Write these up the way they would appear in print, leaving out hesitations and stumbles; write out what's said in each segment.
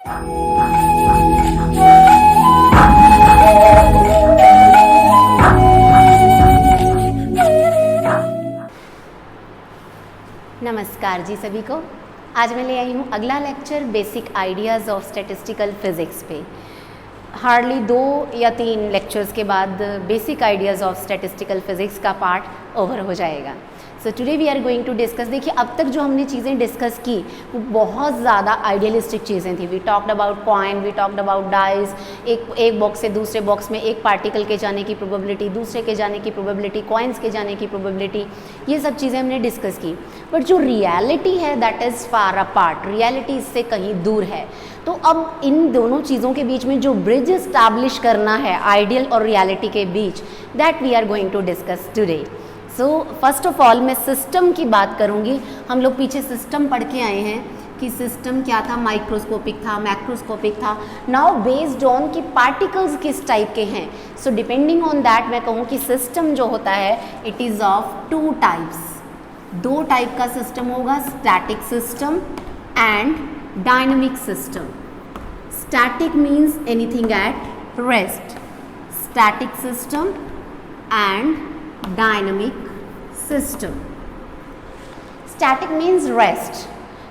नमस्कार जी सभी को। आज मैं ले आई हूँ अगला lecture basic ideas of statistical physics पे। हार्डली 2 या 3 लेक्चर्स के बाद basic ideas of statistical physics का पार्ट ओवर हो जाएगा। So today we are going to discuss. देखिए अब तक जो हमने चीज़ें डिस्कस की वो बहुत ज़्यादा आइडियलिस्टिक चीज़ें थी। We talked about coin, we talked about dice, एक बॉक्स से दूसरे बॉक्स में एक पार्टिकल के जाने की प्रोबेबिलिटी, दूसरे के जाने की प्रोबेबिलिटी, कॉइन्स के जाने की प्रोबेबिलिटी, ये सब चीज़ें हमने डिस्कस की। बट जो रियलिटी है that is far apart, reality इससे कहीं दूर है। तो अब इन दोनों चीज़ों के बीच में जो ब्रिज इस्टैब्लिश करना है आइडियल और रियलिटी के बीच, that we are going to discuss today. So first of all मैं सिस्टम की बात करूँगी। हम लोग पीछे सिस्टम पढ़ के आए हैं कि सिस्टम क्या था, माइक्रोस्कोपिक था, मैक्रोस्कोपिक था। नाउ बेस्ड ऑन कि पार्टिकल्स किस टाइप के हैं, सो डिपेंडिंग ऑन दैट मैं कहूँ कि सिस्टम जो होता है it is of 2 types. 2 type का सिस्टम होगा, static system and dynamic system. Static means anything at rest, static system and dynamic system. Static means rest.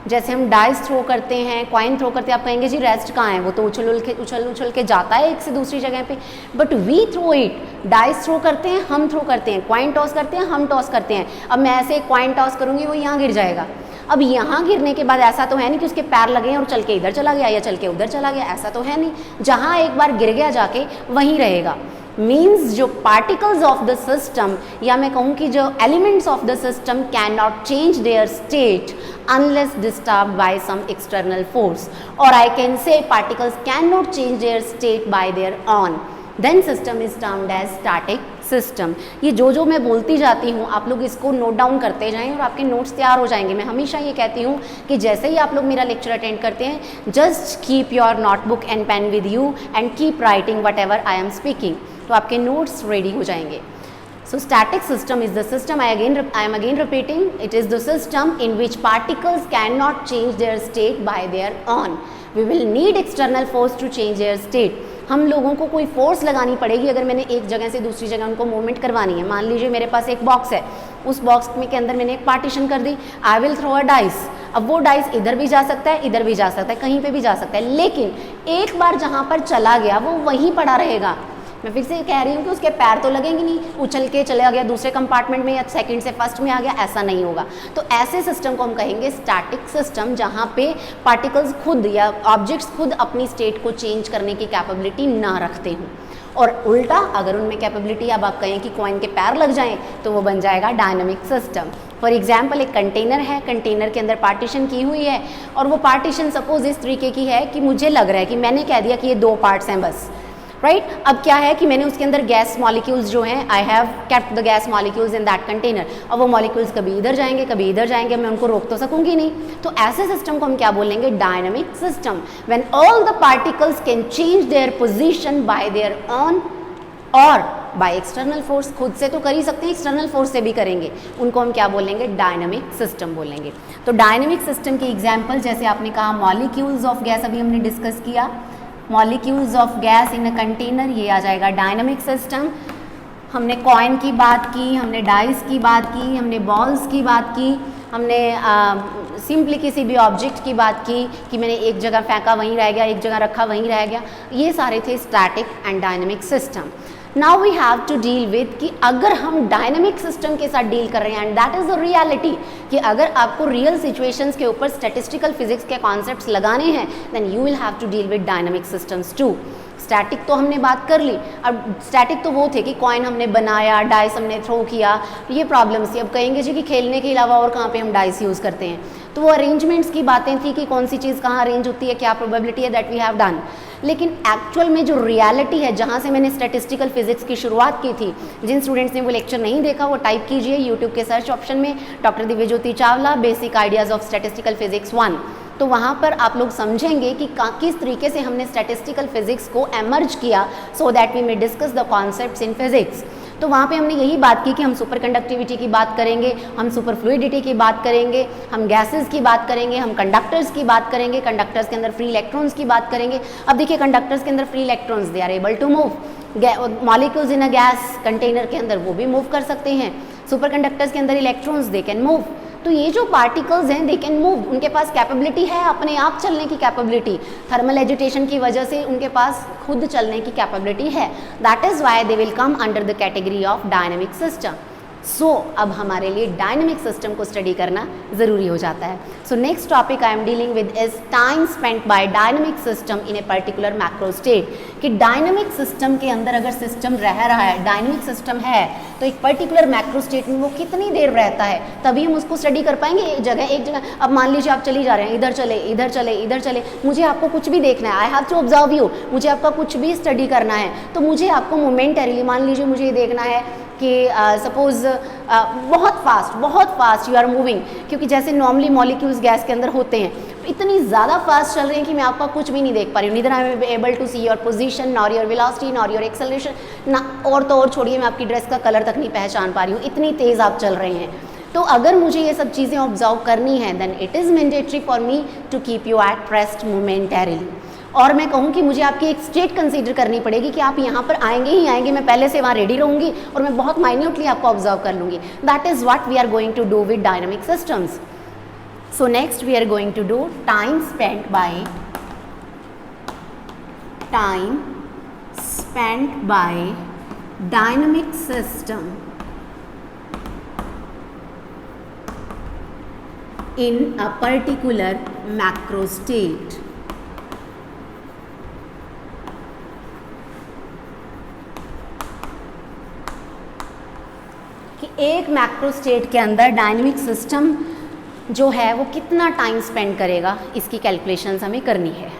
जैसे हम डाइस थ्रो करते हैं, कॉइन थ्रो करते हैं, आप कहेंगे जी रेस्ट कहाँ है, वो तो उछल के जाता है एक से दूसरी जगह पे। But we throw it, dice throw करते हैं, हम थ्रो करते हैं, कॉइन टॉस करते हैं, हम टॉस करते हैं। अब मैं ऐसे एक कॉइन टॉस करूँगी, वो यहाँ गिर जाएगा। अब यहाँ गिरने के बाद ऐसा तो है नहीं कि उसके पैर लगे हैं और चल के इधर चला गया या चल के उधर चला गया, ऐसा तो है नहीं। जहाँ एक बार गिर गया जाके वहीं रहेगा। मीन्स जो पार्टिकल्स ऑफ द सिस्टम, या मैं कहूँ कि जो elements of the system can not change their state unless disturbed by some external force, or I can say particles cannot change their state by their own, then system is termed as static system। ये जो मैं बोलती जाती हूँ आप लोग इसको note down करते जाएं और आपके नोट्स तैयार हो जाएंगे। मैं हमेशा ये कहती हूँ कि जैसे ही आप लोग मेरा लेक्चर अटेंड करते हैं, just keep your notebook and pen with you and keep writing whatever I am speaking, तो आपके नोट्स रेडी हो जाएंगे। So static system is the system, I am again repeating, it is the system in which particles cannot change their state by their own. We will need external force to change their state. हम लोगों को कोई force लगानी पड़ेगी अगर मैंने एक जगह से दूसरी जगह उनको मूवमेंट करवानी है। मान लीजिए मेरे पास एक बॉक्स है, उस बॉक्स में के अंदर मैंने एक पार्टीशन कर दी, I will throw a dice. अब वो डाइस इधर भी जा सकता है, इधर भी जा सकता है, कहीं पे भी जा सकता है, लेकिन एक बार जहाँ पर चला गया वो वहीं पड़ा रहेगा। मैं फिर से कह रही हूँ कि उसके पैर तो लगेंगे नहीं, उछल के चला गया दूसरे कंपार्टमेंट में या सेकंड से फर्स्ट में आ गया, ऐसा नहीं होगा। तो ऐसे सिस्टम को हम कहेंगे स्टैटिक सिस्टम, जहाँ पे पार्टिकल्स खुद या ऑब्जेक्ट्स खुद अपनी स्टेट को चेंज करने की कैपेबिलिटी ना रखते हों। और उल्टा अगर उनमें कैपेबिलिटी, अब आप कहें कि कॉइन के पैर लग जाएं, तो वो बन जाएगा डायनामिक सिस्टम। फॉर एग्जाम्पल एक कंटेनर है, कंटेनर के अंदर पार्टीशन की हुई है और वो पार्टीशन सपोज इस तरीके की है कि मुझे लग रहा है कि मैंने कह दिया कि ये 2 पार्ट्स हैं बस, राइट। अब क्या है कि मैंने उसके अंदर गैस मॉलिक्यूल्स जो हैं, I have kept the gas molecules in that container. अब वो मॉलिक्यूल्स कभी इधर जाएंगे कभी इधर जाएंगे, मैं उनको रोक तो सकूंगी नहीं। तो ऐसे सिस्टम को हम क्या बोलेंगे, dynamic system. When all the particles can change their position by their own और बाय एक्सटर्नल फोर्स, खुद से तो कर ही सकते हैं, एक्सटर्नल फोर्स से भी करेंगे, उनको हम क्या बोलेंगे, डायनामिक सिस्टम बोलेंगे। तो डायनामिक सिस्टम की एग्जाम्पल जैसे आपने कहा मॉलिक्यूल्स ऑफ गैस, अभी हमने डिस्कस किया molecules of gas in a container, ये आ जाएगा डायनामिक सिस्टम। हमने कॉइन की बात की, हमने डाइस की बात की, हमने बॉल्स की बात की, हमने सिंपली किसी भी ऑब्जेक्ट की बात की कि मैंने एक जगह फेंका वहीं रह गया, एक जगह रखा वहीं रह गया। ये सारे थे static and dynamic system. Now we have to deal with कि अगर हम डायनामिक सिस्टम के साथ डील कर रहे हैं, and that is the reality, कि अगर आपको रियल सिचुएशंस के ऊपर स्टैटिस्टिकल फिजिक्स के कॉन्सेप्ट्स लगाने हैं, then you will have to deal with dynamic systems too. Static तो हमने बात कर ली। अब स्टैटिक तो वो थे कि कॉइन हमने बनाया, डाइस हमने थ्रो किया, ये प्रॉब्लम्स थी। अब कहेंगे जी कि खेलने के अलावा और कहाँ पे हम डाइस यूज़ करते हैं, तो वो अरेंजमेंट्स की बातें थी कि कौन सी चीज़ कहाँ अरेंज होती है, क्या प्रोबेबिलिटी है, दैट वी हैव डन। लेकिन एक्चुअल में जो रियलिटी है, जहाँ से मैंने स्टैटिस्टिकल फिजिक्स की शुरुआत की थी, जिन स्टूडेंट्स ने वो लेक्चर नहीं देखा वो टाइप कीजिए यूट्यूब के सर्च ऑप्शन में doctor Divyajyoti Chawla basic ideas of statistical physics 1। तो वहाँ पर आप लोग समझेंगे कि किस तरीके से हमने स्टैटिस्टिकल फिजिक्स को एमर्ज किया, so that we may discuss the concepts in physics. तो वहाँ पे हमने यही बात की कि हम सुपर कंडक्टिविटी की बात करेंगे, हम सुपर फ्लूइडिटी की बात करेंगे, हम गैसेस की बात करेंगे, हम कंडक्टर्स की बात करेंगे, कंडक्टर्स के अंदर फ्री इलेक्ट्रॉन्स की बात करेंगे। अब देखिए कंडक्टर्स के अंदर free electrons they are able to move, molecules in a gas container के अंदर वो भी मूव कर सकते हैं, सुपर कंडक्टर्स के अंदर इलेक्ट्रॉन्स दे कैन मूव। तो ये जो पार्टिकल्स हैं दे कैन मूव, उनके पास कैपेबिलिटी है अपने आप चलने की कैपेबिलिटी, थर्मल एजिटेशन की वजह से उनके पास खुद चलने की कैपेबिलिटी है। That is why they will come under the category of dynamic system. So अब हमारे लिए डायनेमिक सिस्टम को स्टडी करना ज़रूरी हो जाता है। So next topic I am dealing with is time spent by dynamic system in a particular macro state. कि डायनेमिक सिस्टम के अंदर अगर सिस्टम रह रहा है, डायनेमिक सिस्टम है, तो एक पर्टिकुलर मैक्रो स्टेट में वो कितनी देर रहता है, तभी हम उसको स्टडी कर पाएंगे। एक जगह अब मान लीजिए आप चली जा रहे हैं, इधर चले इधर चले इधर चले, मुझे आपको कुछ भी देखना है, I have to observe you, मुझे आपका कुछ भी स्टडी करना है, तो मुझे आपको मोमेंटरीली मान लीजिए मुझे ये देखना है कि सपोज़ बहुत फास्ट यू आर मूविंग, क्योंकि जैसे नॉर्मली मॉलिक्यूल्स गैस के अंदर होते हैं, इतनी ज़्यादा फास्ट चल रहे हैं कि मैं आपका कुछ भी नहीं देख पा रही हूँ, neither I am able to see your position nor your velocity nor your acceleration ना, और तो और छोड़िए मैं आपकी ड्रेस का कलर तक नहीं पहचान पा रही हूँ, इतनी तेज़ आप चल रहे हैं। तो अगर मुझे ये सब चीज़ें ऑब्जर्व करनी है then it is mandatory for me to keep you at rest momentarily. और मैं कहूँ कि मुझे आपकी एक स्टेट कंसीडर करनी पड़ेगी कि आप यहाँ पर आएंगे ही आएंगे, मैं पहले से वहाँ रेडी रहूँगी और मैं बहुत माइन्यूटली आपको ऑब्जर्व कर लूँगी। That is what we are going to do with dynamic systems. So next we are going to do time spent by dynamic system in a particular macro state। कि एक macro state के अंदर dynamic system जो है वो कितना time spend करेगा, इसकी कैलकुलेशंस हमें करनी है।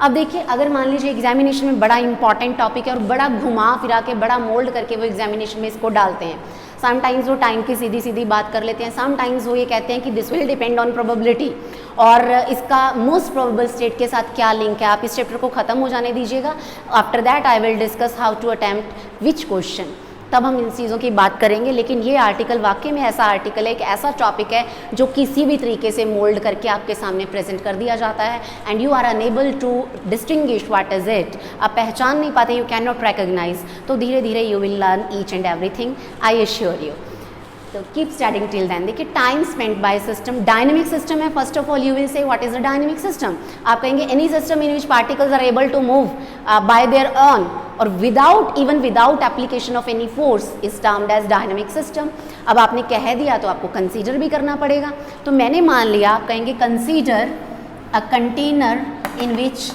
अब देखिए अगर मान लीजिए एग्जामिनेशन में बड़ा इंपॉर्टेंट टॉपिक है और बड़ा घुमा फिरा के बड़ा मोल्ड करके वो एग्जामिनेशन में इसको डालते हैं, समटाइम्स वो टाइम की सीधी सीधी बात कर लेते हैं, समटाइम्स वो ये कहते हैं कि this will depend on probability और इसका मोस्ट प्रोबेबल स्टेट के साथ क्या लिंक है। आप इस चैप्टर को ख़त्म हो जाने दीजिएगा, after that I will discuss how to attempt which question, तब हम इन चीज़ों की बात करेंगे। लेकिन ये आर्टिकल वाकई में ऐसा आर्टिकल है, एक ऐसा टॉपिक है जो किसी भी तरीके से मोल्ड करके आपके सामने प्रेजेंट कर दिया जाता है and you are unable to distinguish what is it. आप पहचान नहीं पाते, यू कैन नॉट रिकॉग्नाइज, तो धीरे धीरे you will learn each and everything, I assure you. तो कीप स्टडिंग टिल देन। देखिए time spent by system, dynamic system है, first of all you will say what is a dynamic system. आप कहेंगे any system in which particles are able to move by their own और without application of any force is termed as dynamic system. अब आपने कह दिया तो आपको consider भी करना पड़ेगा। तो मैंने मान लिया, आप कहेंगे consider a container in which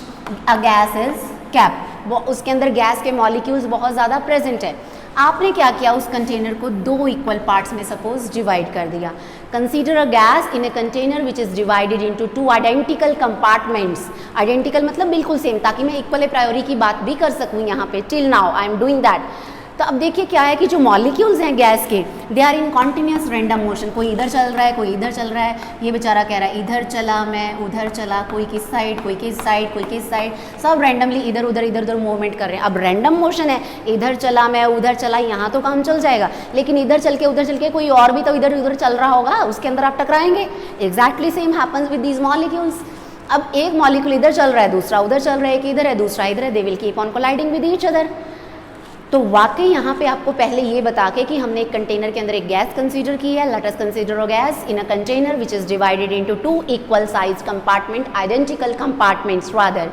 a gas is capped, उसके अंदर गैस के मॉलिक्यूल्स बहुत ज़्यादा प्रेजेंट है। आपने क्या किया, उस कंटेनर को दो इक्वल पार्ट्स में सपोज डिवाइड कर दिया। Consider a gas in a container which is divided into two identical compartments. Identical मतलब बिल्कुल सेम, ताकि मैं इक्वल प्रायोरी की बात भी कर सकूँ यहाँ पे। Till now I am doing that. तो अब देखिए क्या है कि जो मॉलिक्यूल्स हैं गैस के, they are in continuous random motion. कोई इधर चल रहा है, कोई इधर चल रहा है, ये बेचारा कह रहा है इधर चला, मैं उधर चला, कोई किस साइड, कोई किस साइड, कोई किस साइड, सब रैंडमली इधर उधर मूवमेंट कर रहे हैं। अब रैंडम मोशन है, इधर चला मैं उधर चला, यहाँ तो काम चल जाएगा, लेकिन इधर चल के उधर चल के कोई और भी तो इधर उधर चल रहा होगा, उसके अंदर आप टकराएंगे। Exactly same happens with these molecules. अब एक मॉलिक्यूल इधर चल रहा है, दूसरा उधर चल रहा है, कि इधर है दूसरा इधर है, they will keep on colliding with each other. तो वाकई यहाँ पे आपको पहले ये बता के कि हमने एक कंटेनर के अंदर एक गैस कंसीडर की है, let us consider a gas in a container which is divided into two equal size compartment, identical compartments rather.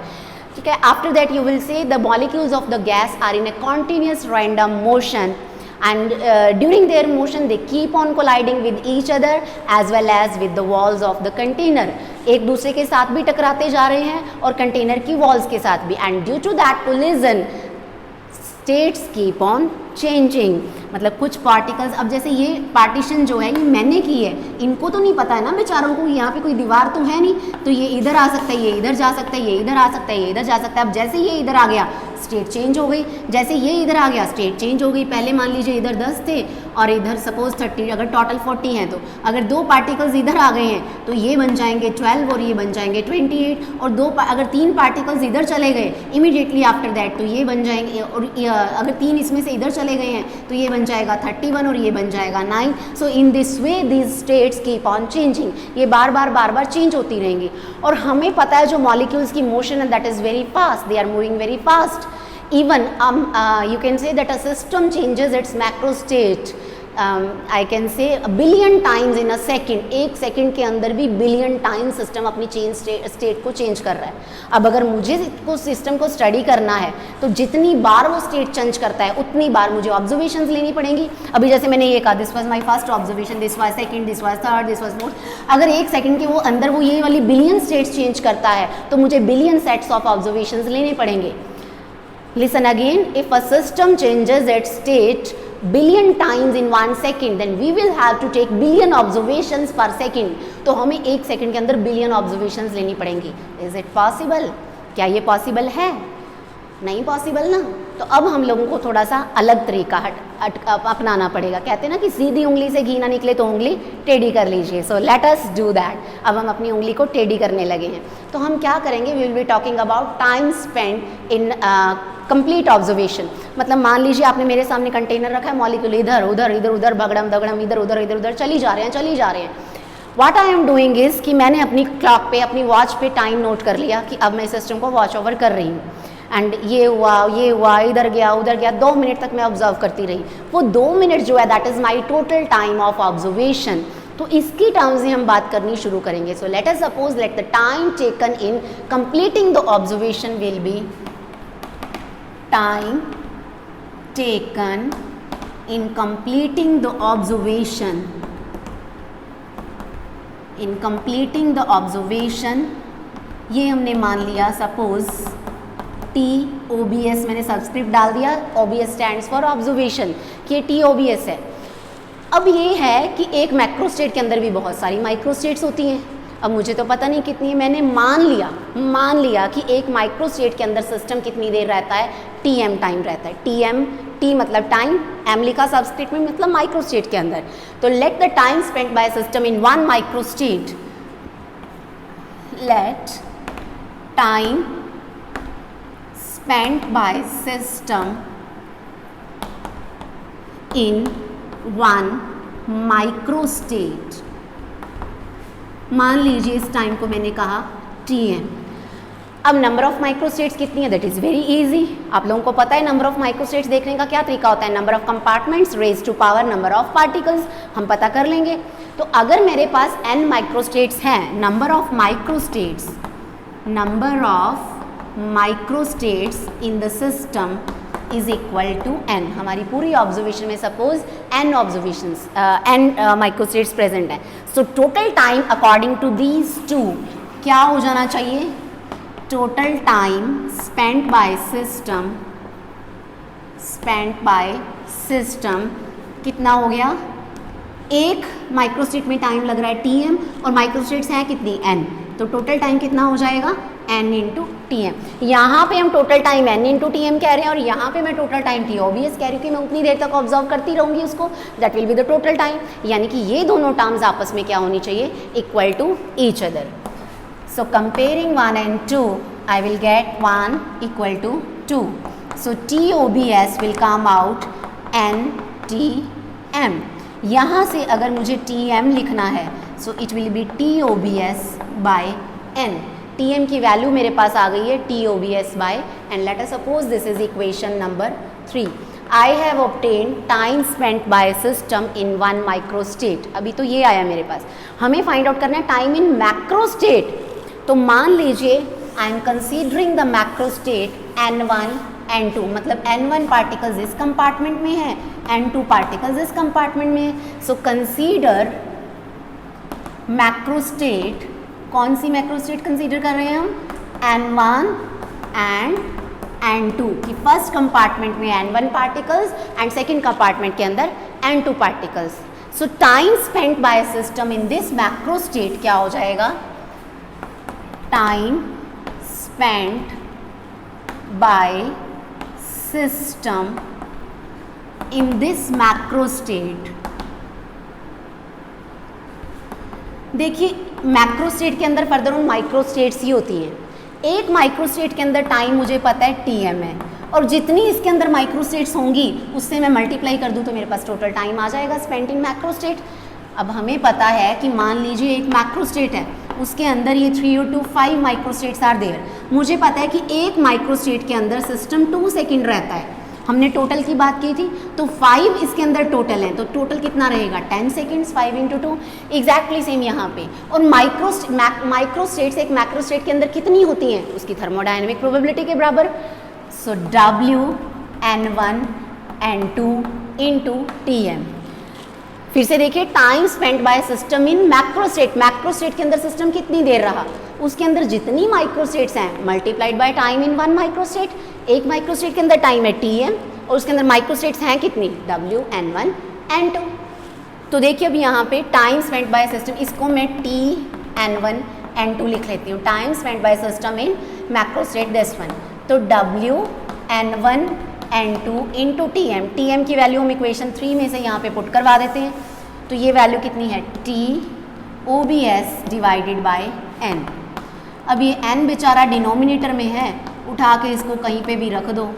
ठीक है, after that you will see the molecules of the gas are in a continuous random motion and during their motion they keep on colliding with each other as well as with the walls of the container। एक दूसरे के साथ भी टकराते जा रहे हैं और कंटेनर की वॉल्स के साथ भी। And due to that collision states keep on changing. मतलब कुछ पार्टिकल्स, अब जैसे ये पार्टीशन जो है ये मैंने की है, इनको तो नहीं पता है ना बेचारों को, यहाँ पे कोई दीवार तो है नहीं, तो ये इधर आ सकता है, ये इधर जा सकता है, ये इधर आ सकता है, ये इधर जा सकता है। अब जैसे ये इधर आ गया स्टेट चेंज हो गई, जैसे ये इधर आ गया स्टेट चेंज हो गई। पहले मान लीजिए इधर 10 थे और इधर सपोज 30, अगर टोटल 40 हैं तो अगर 2 पार्टिकल्स इधर आ गए हैं तो ये बन जाएंगे 12 और ये बन जाएंगे 28, और अगर 3 पार्टिकल्स इधर चले गए इमीडिएटली आफ्टर दैट तो ये बन जाएंगे, और अगर 3 इसमें से इधर चले गए हैं तो ये बन जाएगा 31 और ये बन जाएगा 9। So in this way these states keep on changing, ये बार बार चेंज होती रहेंगी। और हमें पता है जो मॉलिक्यूल्स की मोशन है that is very fast, they are moving very fast. Even you can say that a system changes its macro state I can say a billion times in a second, 1 second के अंदर भी billion time system अपनी change state को change कर रहा है। अब अगर मुझे को सिस्टम को स्टडी करना है तो जितनी बार वो स्टेट चेंज करता है उतनी बार मुझे ऑब्जर्वेशंस लेनी पड़ेंगी। अभी जैसे मैंने ये कहा this was my first observation, this was second, this was third, this was fourth. अगर 1 सेकेंड के वो अंदर वो ये वाली बिलियन स्टेट्स चेंज करता है तो मुझे बिलियन सेट्स ऑफ ऑब्जर्वेशंस लेने पड़ेंगे। Listen again, if a system changes its state billion times in 1 second, then we will have to take billion observations per second. तो हमें 1 सेकेंड के अंदर बिलियन ऑब्जर्वेशंस लेनी पड़ेंगी। Is it possible? क्या ये पॉसिबल है? नहीं पॉसिबल ना। तो अब हम लोगों को थोड़ा सा अलग तरीका अपनाना पड़ेगा। कहते हैं ना कि सीधी उंगली से घी ना निकले तो उंगली टेढ़ी कर लीजिए। So let us do that. अब हम अपनी उंगली को टेढ़ी करने लगे हैं। तो हम क्या करेंगे, we will be talking about time spend in complete observation. मतलब मान लीजिए आपने मेरे सामने कंटेनर रखा है, मॉलिक्यूल इधर उधर इधर उधर भगड़म दगड़म इधर उधर चली जा रहे हैं। What I am doing is कि मैंने अपनी क्लॉक पे अपनी वॉच पे टाइम नोट कर लिया कि अब मैं सिस्टम को वॉच ओवर कर रही हूँ एंड ये हुआ इधर गया उधर गया, 2 मिनट तक मैं ऑब्जर्व करती रही। वो 2 मिनट जो है that is my total time of observation. तो इसकी टर्म्स में हम बात करनी शुरू करेंगे। So let us suppose let the time taken in completing the observation will be time taken in completing the observation, ये हमने मान लिया सपोज TOBS, मैंने सबस्क्रिप्ट डाल दिया, OBS स्टैंड्स फॉर ऑब्जर्वेशन, कि ये TOBS है। अब ये है कि एक मैक्रो स्टेट के अंदर भी बहुत सारी माइक्रो स्टेट्स होती हैं। अब मुझे तो पता नहीं कितनी है, मैंने मान लिया कि एक माइक्रो स्टेट के अंदर सिस्टम कितनी देर रहता है, TM टाइम रहता है। T मतलब टाइम, M लिखा सबस्क्रिप्ट में, मतलब माइक्रो स्टेट के अंदर। तो let the time spent by system in 1 micro state, let time spent by system in 1 micro state. मान लीजिए इस टाइम को मैंने कहा TM। अब नंबर ऑफ माइक्रोस्टेट्स कितनी है, दैट इज़ वेरी इजी। आप लोगों को पता है नंबर ऑफ माइक्रोस्टेट्स देखने का क्या तरीका होता है, number of compartments raise to power number of particles, हम पता कर लेंगे। तो अगर मेरे पास n माइक्रोस्टेट्स हैं, number of microstates in the system is equal to n। हमारी पूरी ऑब्जर्वेशन में सपोज n माइक्रोस्टेट्स प्रेजेंट है। So total time according to these two क्या हो जाना चाहिए, total time spent by system कितना हो गया, एक माइक्रोस्टेट में टाइम लग रहा है TM और माइक्रोस्टेट्स हैं कितनी n, तो टोटल टाइम कितना हो जाएगा n इंटू TM। यहाँ पे हम total time n into TM कह रहे हैं और यहाँ पे मैं टोटल टाइम TOBS कह रही हूँ कि मैं उतनी देर तक ऑब्जर्व करती रहूँगी उसको, that will be the total time. यानी कि ये दोनों टर्म्स आपस में क्या होनी चाहिए, equal to each other. So comparing 1 and 2 I will get 1 equal to 2. So TOBS will come out NTM। यहाँ से अगर मुझे TM लिखना है so it will be TOBS by N। TM की वैल्यू मेरे पास आ गई है TOBS by N। Let us suppose this is equation number 3। I have obtained time spent by system in 1 microstate। अभी तो ये आया मेरे पास, हमें फाइंड आउट करना है टाइम इन मैक्रो स्टेट। तो मान लीजिए I am considering the macro state N1 N2, मतलब N1 पार्टिकल्स इस कंपार्टमेंट में है, N2 पार्टिकल्स इस कंपार्टमेंट में है। सो कंसीडर मैक्रो स्टेट, कौन सी मैक्रो स्टेट कंसीडर कर रहे हैं हम, N1 एंड N2 की फर्स्ट कंपार्टमेंट में N1 particles and second compartment के अंदर N2 particles. So time spent by system in this macro state क्या हो जाएगा, time spent by system in this macro state, देखिए मैक्रो स्टेट के अंदर फर्दर ऑन माइक्रो स्टेट्स ही होती हैं। एक माइक्रो स्टेट के अंदर टाइम मुझे पता है TM है, और जितनी इसके अंदर माइक्रो स्टेट्स होंगी उससे मैं मल्टीप्लाई कर दूं तो मेरे पास टोटल टाइम आ जाएगा स्पेंट इन मैक्रो स्टेट। अब हमें पता है कि मान लीजिए एक मैक्रो स्टेट है, उसके अंदर ये 3 to 5 micro states are there. मुझे पता है कि एक माइक्रो स्टेट के अंदर सिस्टम 2 सेकेंड रहता है। हमने टोटल की बात की थी, तो 5 इसके अंदर टोटल है, तो टोटल कितना रहेगा 10 सेकेंड्स, 5 × 2। एग्जैक्टली सेम यहाँ पे। और माइक्रो स्टेट्स एक मैक्रो स्टेट के अंदर कितनी होती हैं, उसकी थर्मोडायनेमिक प्रोबेबिलिटी के बराबर। सो WN1 N2 × TM। फिर से देखिए time spent by system in macro state के अंदर सिस्टम कितनी देर रहा, उसके अंदर जितनी माइक्रो स्टेट्स हैं multiplied by time in 1 micro state. एक माइक्रो स्टेट के अंदर टाइम है TM और उसके अंदर माइक्रो स्टेट्स हैं कितनी WN1 N2। तो देखिए अब यहाँ पे टाइम स्पेंट बाय सिस्टम, इसको मैं TN1 N2 लिख लेती हूँ, time spent by system in macro state this one. तो WN1 N2 × TM की वैल्यू हम इक्वेशन 3 में से यहाँ पे पुट करवा देते हैं। तो ये वैल्यू कितनी है TOBS डिवाइडेड बाय N। अब ये N बेचारा डिनोमिनेटर में है, उठा के इसको कहीं पे भी रख दो,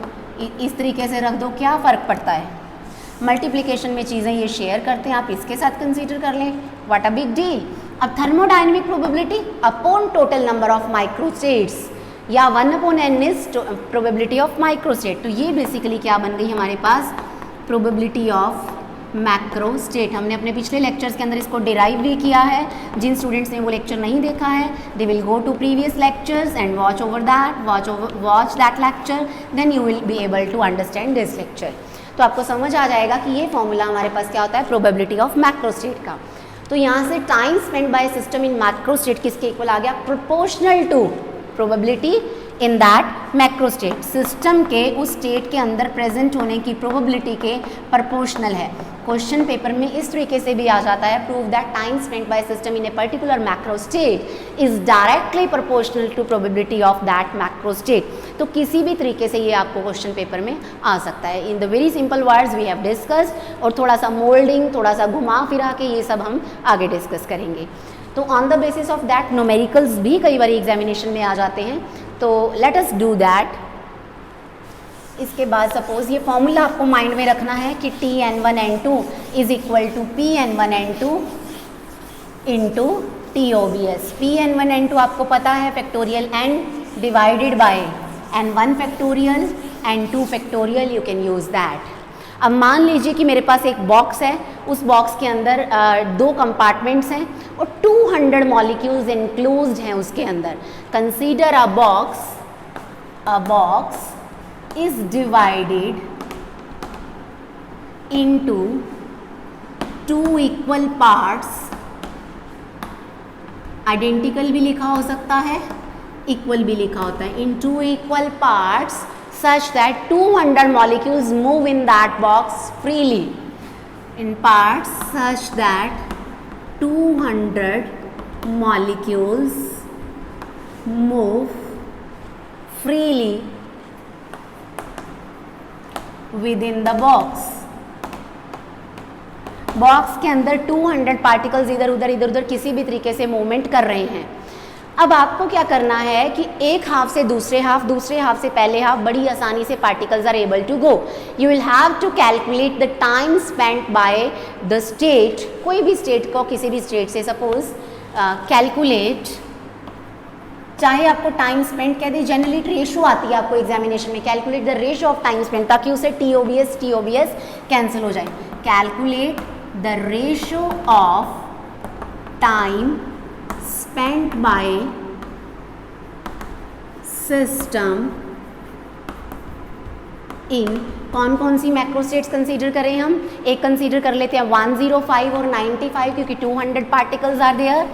इस तरीके से रख दो, क्या फ़र्क पड़ता है। मल्टीप्लिकेशन में चीज़ें ये शेयर करते हैं, आप इसके साथ कंसीडर कर लें, व्हाट अ बिग डील। अब thermodynamic probability upon total number of micro states, या 1/n is probability of micro state. तो ये बेसिकली क्या बन गई हमारे पास, प्रोबेबिलिटी ऑफ मैक्रो स्टेट। हमने अपने पिछले लेक्चर्स के अंदर इसको डिराइव भी किया है। जिन स्टूडेंट्स ने वो लेक्चर नहीं देखा है, they will go to previous lectures and watch that lecture, then you will be able to understand this lecture. तो आपको समझ आ जाएगा कि ये फॉर्मूला हमारे पास क्या होता है, प्रोबेबिलिटी ऑफ मैक्रो स्टेट का। तो यहाँ से time spend by system in macro state किसके इक्वल आ गया, proportional to probability in that macro state. System के उस स्टेट के अंदर प्रेजेंट होने की प्रोबेबिलिटी के प्रोपोर्शनल है। क्वेश्चन पेपर में इस तरीके से भी आ जाता है, prove that time spent by system in a particular macro state is directly proportional to probability of that macro state. तो किसी भी तरीके से ये आपको क्वेश्चन पेपर में आ सकता है। In the very simple words we have discussed, और थोड़ा सा मोल्डिंग, थोड़ा सा घुमा फिरा के ये सब हम आगे डिस्कस करेंगे। तो on the basis of that numericals भी कई बार एग्जामिनेशन में आ जाते हैं, तो लेट अस डू दैट। इसके बाद सपोज ये फॉर्मूला आपको माइंड में रखना है कि TN1 N2 is equal to PN1 N2 into TOBS। PN1 N2 आपको पता है factorial N divided by N1 factorial N2 factorial, you can use that. अब मान लीजिए कि मेरे पास एक बॉक्स है, उस बॉक्स के अंदर 2 कंपार्टमेंट्स हैं और 200 मॉलिक्यूल्स इंक्लूज्ड हैं उसके अंदर। Consider a box is divided into 2 equal parts, identical भी लिखा हो सकता है, equal भी लिखा होता है, in 2 equal parts such that 200 molecules move in that box freely, in parts such that 200 molecules move freely with in the box. Box के अंदर 200 पार्टिकल्स इधर उधर किसी भी तरीके से मूवमेंट कर रहे हैं। अब आपको क्या करना है कि एक हाफ से दूसरे हाफ से पहले हाफ बड़ी आसानी से particles are able to go. You will have to calculate the time spent by the state, कोई भी स्टेट को किसी भी स्टेट से सपोज कैलकुलेट, चाहे आपको टाइम स्पेंड कह दे, जनरली रेशो आती है आपको एग्जामिनेशन में, calculate the ratio of time spend, ताकि उसे TOBS कैंसिल हो जाए। Calculate the ratio of time spent by system इन कौन कौन सी मैक्रो स्टेट्स कंसीडर करें हम, एक कंसीडर कर लेते हैं 105 और 95 क्योंकि 200 particles are there.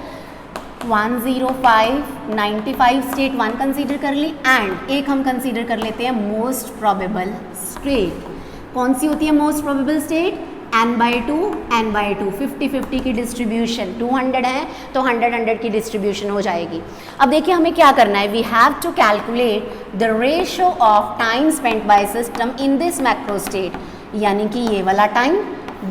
105 95 state 1 consider कर ली, एंड एक हम कंसीडर कर लेते हैं मोस्ट प्रोबेबल स्टेट। कौन सी होती है most probable state, n/2 n/2 50-50 की डिस्ट्रीब्यूशन, 200 है तो 100 की डिस्ट्रीब्यूशन हो जाएगी। अब देखिए हमें क्या करना है, we have to calculate the ratio of time spent by system in this macro state. यानी कि ये वाला time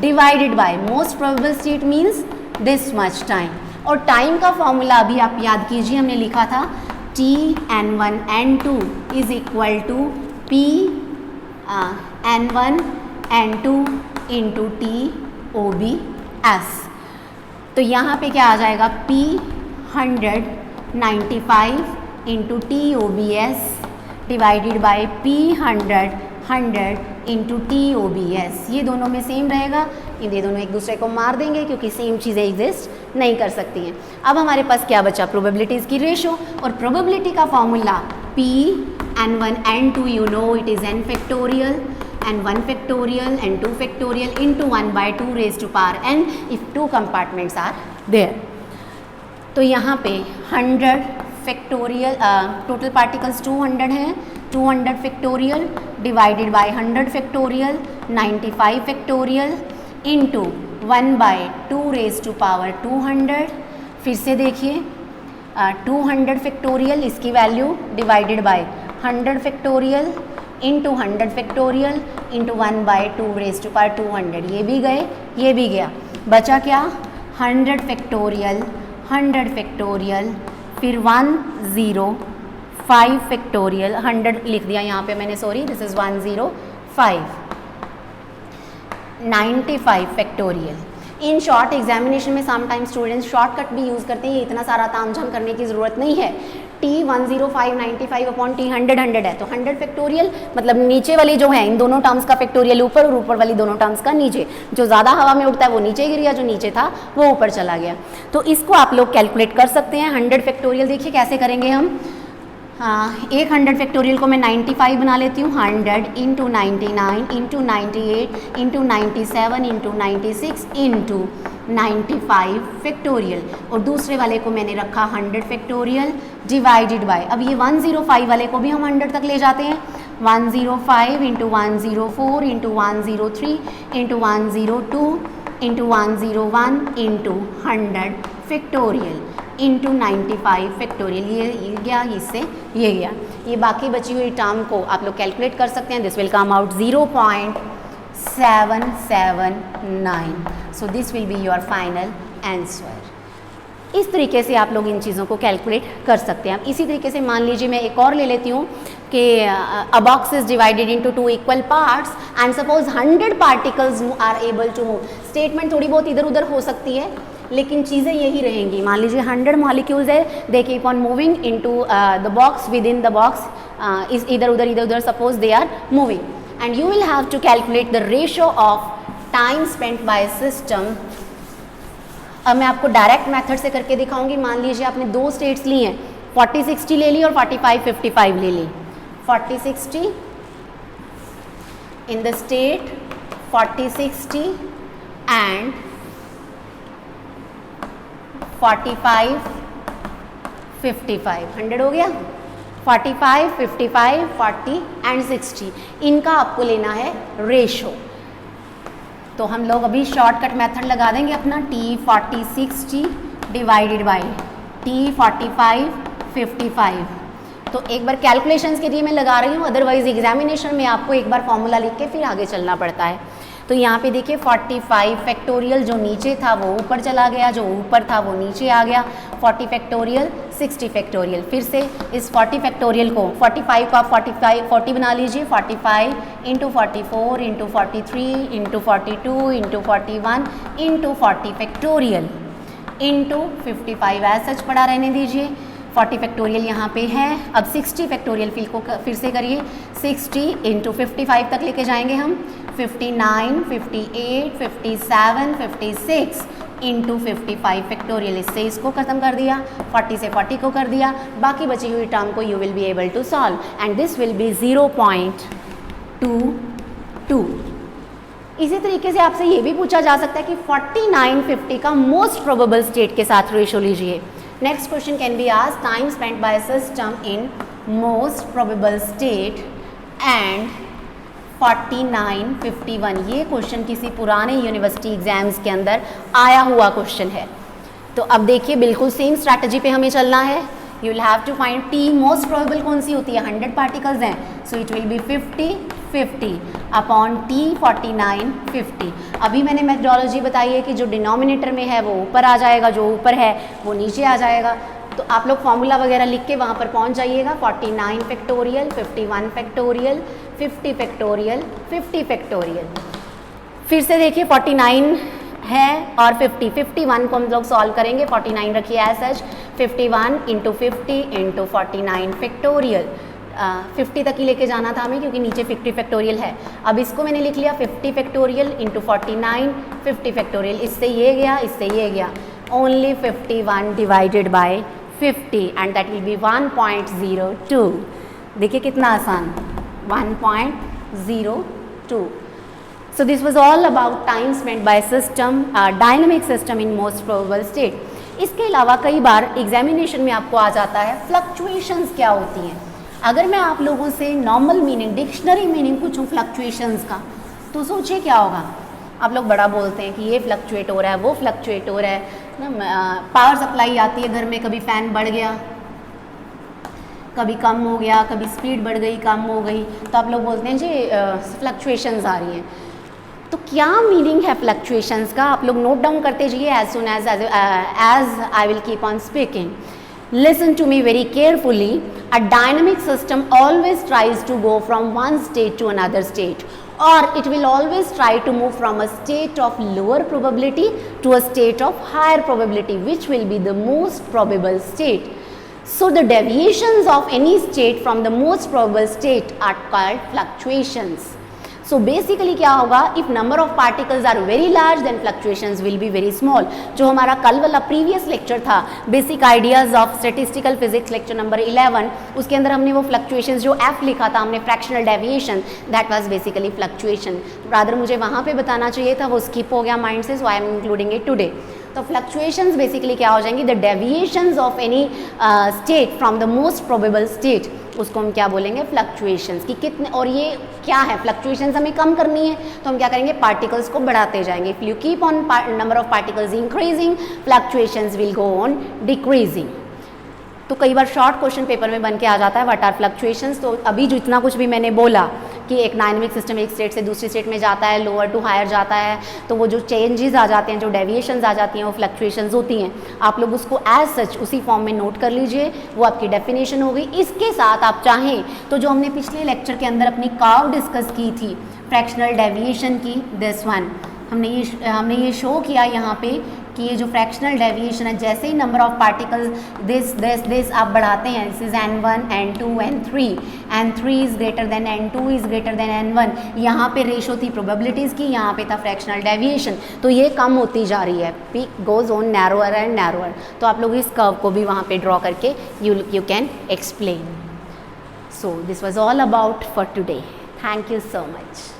divided by most probable state means this much time. और टाइम का फॉर्मूला अभी आप याद कीजिए, हमने लिखा था T(n1) n2 is equal to P n1 n2 into TOBS। तो यहाँ पे क्या आ जाएगा, P 195 into TOBS divided by P 100 into TOBS। ये दोनों में सेम रहेगा, ये दोनों एक दूसरे को मार देंगे क्योंकि सेम चीज़ें एग्जिस्ट नहीं कर सकती हैं। अब हमारे पास क्या बचा, प्रोबेबिलिटीज़ की रेशो। और प्रोबेबिलिटी का formula P n1 n2 you know it is n factorial n1 factorial n2 factorial into 1 by 2 raised to power n if two compartments are there। तो यहाँ पे 100 फैक्टोरियल टोटल पार्टिकल्स 200 हैं, 200 factorial divided by 100 factorial 95 factorial into 1 by 2 raise to power 200। फिर से देखिए 200 factorial इसकी value divided by 100 factorial into 100 factorial into 1 by 2 raise to power 200। ये भी गए, ये भी गया, बचा क्या 100 फैक्टोरियल 100 फैक्टोरियल फिर 105 फैक्टोरियल 100 लिख दिया यहाँ पे मैंने, sorry this is 105 95 factorial. In short examination में समटाइम्स स्टूडेंट्स शॉर्टकट भी यूज़ करते हैं, इतना सारा तामझाम करने की ज़रूरत नहीं है। T 105 95 अपॉन T 100 100 है, तो 100 फैक्टोरियल मतलब नीचे वाली जो है इन दोनों टर्म्स का फैक्टोरियल ऊपर और ऊपर वाली दोनों टर्म्स का नीचे। जो ज़्यादा हवा में उड़ता है वो नीचे गिर गया, जो नीचे था वो ऊपर चला गया। तो इसको आप लोग कैलकुलेट कर सकते हैं। 100 फैक्टोरियल देखिए कैसे करेंगे हम। हाँ, एक 100 फैक्टोरियल को मैं 95 बना लेती हूँ। 100 into 99 into 98 into 97 into 96 into 95 factorial. और दूसरे वाले को मैंने रखा 100 फैक्टोरियल डिवाइडेड बाय, अब ये 105 वाले को भी हम 100 तक ले जाते हैं। 105 into 104 into 103 into 102 into 101 into 100 factorial into 95 factorial. ये गया, इससे ये गया, ये बाकी बची हुई टर्म को आप लोग कैलकुलेट कर सकते हैं। This will come out 0.779। So this will be your final answer. इस तरीके से आप लोग इन चीज़ों को कैलकुलेट कर सकते हैं। अब इसी तरीके से मान लीजिए मैं एक और ले लेती हूँ कि a box is divided into 2 equal parts and suppose 100 particles are able to move. Statement थोड़ी बहुत इधर उधर हो सकती है लेकिन चीज़ें यही रहेंगी। मान लीजिए 100 मॉलिक्यूल्स है, they keep on moving into the box, with in the box is इधर उधर suppose they are moving and you will have to calculate the ratio of time spent by system. अब मैं आपको डायरेक्ट मेथड से करके दिखाऊंगी। मान लीजिए आपने दो स्टेट्स ली हैं, 40-60 ले ली और 45-55 ले ली। 40-60 इन द स्टेट 40-60 एंड 45-55, 100 हो गया। 45, 55, 40 एंड 60 इनका आपको लेना है रेशो। तो हम लोग अभी शॉर्टकट मेथड लगा देंगे अपना T40-60 डिवाइडेड बाय T45-55। तो एक बार कैलकुलेशंस के लिए मैं लगा रही हूँ, अदरवाइज एग्जामिनेशन में आपको एक बार फॉर्मूला लिख के फिर आगे चलना पड़ता है। तो यहाँ पे देखिए 45 फैक्टोरियल जो नीचे था वो ऊपर चला गया, जो ऊपर था वो नीचे आ गया। 40 फैक्टोरियल 60 फैक्टोरियल। फिर से इस 40 फैक्टोरियल को 45 को आप 40 बना लीजिए। 45 into 44 into 43 into 42 into 41 into 40 factorial into 55 as such पड़ा रहने दीजिए। 40 फैक्टोरियल यहाँ पे है। अब 60 फैक्टोरियल फिर से करिए। 60 इंटू 55 तक लेके जाएंगे हम। 59, 58, 57, 56 इंटू 55 फैक्टोरियल। इससे इसको ख़त्म कर दिया, 40 से 40 को कर दिया, बाकी बची हुई टर्म को you will be able to solve and this will be 0.22। इसी तरीके से आपसे ये भी पूछा जा सकता है कि 49-50 का मोस्ट प्रोबेबल स्टेट के साथ रेशो लीजिए। Next question can be asked time spent by system in most probable state and 49-51। ये क्वेश्चन किसी पुराने यूनिवर्सिटी एग्जाम्स के अंदर आया हुआ क्वेश्चन है। तो अब देखिए बिल्कुल सेम स्ट्रैटेजी पे हमें चलना है। You will have to find T most probable कौन सी होती है, 100 पार्टिकल्स हैं, so it will be 50, 50 upon T 49 50। अभी मैंने मेथडोलॉजी बताई है कि जो डिनोमिनेटर में है वो ऊपर आ जाएगा, जो ऊपर है वो नीचे आ जाएगा। तो आप लोग फॉर्मूला वगैरह लिख के वहाँ पर पहुँच जाइएगा। 49 फैक्टोरियल, 51 फैक्टोरियल, 50 फैक्टोरियल, 50 फैक्टोरियल। फिर से देखिए 49 है और 50, 51 को हम लोग सॉल्व करेंगे। 49 रखिए as such, 51 into 50 into 49 factorial. 50 तक ही लेके जाना था हमें क्योंकि नीचे 50 फैक्टोरियल है। अब इसको मैंने लिख लिया 50 फैक्टोरियल इंटू 49 50 फैक्टोरियल। इससे ये गया, इससे ये गया। Only 51 divided by 50 and that will be 1.02। देखिए कितना आसान, 1.02। So this was all about time spent by system, dynamic system in most probable state. इसके अलावा कई बार एग्जामिनेशन में आपको आ जाता है फ्लक्चुएशंस क्या होती हैं। अगर मैं आप लोगों से नॉर्मल मीनिंग, डिक्शनरी मीनिंग पूछूं फ्लक्चुएशंस का, तो सोचिए क्या होगा। आप लोग बड़ा बोलते हैं कि ये फ्लक्चुएट हो रहा है, वो फ्लक्चुएट हो रहा है ना। पावर सप्लाई आती है घर में, कभी फ़ैन बढ़ गया, कभी कम हो गया, कभी स्पीड बढ़ गई, कम हो गई, तो आप लोग बोलते हैं जी फ्लक्चुएशंस आ रही हैं। तो क्या मीनिंग है फ्लक्चुएशंस का, आप लोग नोट डाउन करते जाइए as soon as I will keep on speaking. Listen to me very carefully. A dynamic system always tries to go from one state to another state, or it will always try to move from a state of lower probability to a state of higher probability, which will be the most probable state. So the deviations of any state from the most probable state are called fluctuations. So basically क्या होगा, if number of particles are very large then fluctuations will be very small. जो हमारा कल वाला previous lecture था basic ideas of statistical physics lecture number 11, उसके अंदर हमने वो फ्लक्चुएशंस जो एफ लिखा था हमने, fractional deviation, that was basically fluctuation. Rather मुझे वहाँ पे बताना चाहिए था, वो स्किप हो गया माइंड से, so I am including it today. तो फ्लक्चुएशंस बेसिकली क्या हो जाएंगी, the deviations of any state from the most probable state, उसको हम क्या बोलेंगे, फ्लक्चुएशंस। कि कितने, और ये क्या है, फ्लक्चुएशंस हमें कम करनी है तो हम क्या करेंगे, पार्टिकल्स को बढ़ाते जाएंगे। If you keep on number of particles increasing, fluctuations will go on decreasing. तो कई बार शॉर्ट क्वेश्चन पेपर में बन के आ जाता है व्हाट आर फ्लक्चुएशंस। तो अभी जो इतना कुछ भी मैंने बोला कि एक डायनेमिक सिस्टम एक स्टेट से दूसरी स्टेट में जाता है, लोअर टू हायर जाता है, तो वो जो चेंजेस आ जाते हैं, जो डेविएशंस आ जाती हैं, वो फ्लक्चुएशंस होती हैं। आप लोग उसको एज सच उसी फॉर्म में नोट कर लीजिए, वो आपकी डेफिनेशन हो गई। इसके साथ आप चाहें तो जो हमने पिछले लेक्चर के अंदर अपनी कर्व डिस्कस की थी फ्रैक्शनल डेविएशन की, दिस वन, हमने ये शो किया यहाँ पे कि ये जो फ्रैक्शनल डेविएशन है, जैसे ही नंबर ऑफ पार्टिकल्स दिस आप बढ़ाते हैं, this is n1 n2 n3 is greater than n2 is greater than n1, यहाँ पे रेशो थी प्रोबेबिलिटीज़ की, यहाँ पे था फ्रैक्शनल डेविएशन, तो ये कम होती जा रही है, peak goes on narrower and narrower. तो आप लोग इस कर्व को भी वहाँ पे ड्रॉ करके you can explain. So this was all about for today. Thank you so much.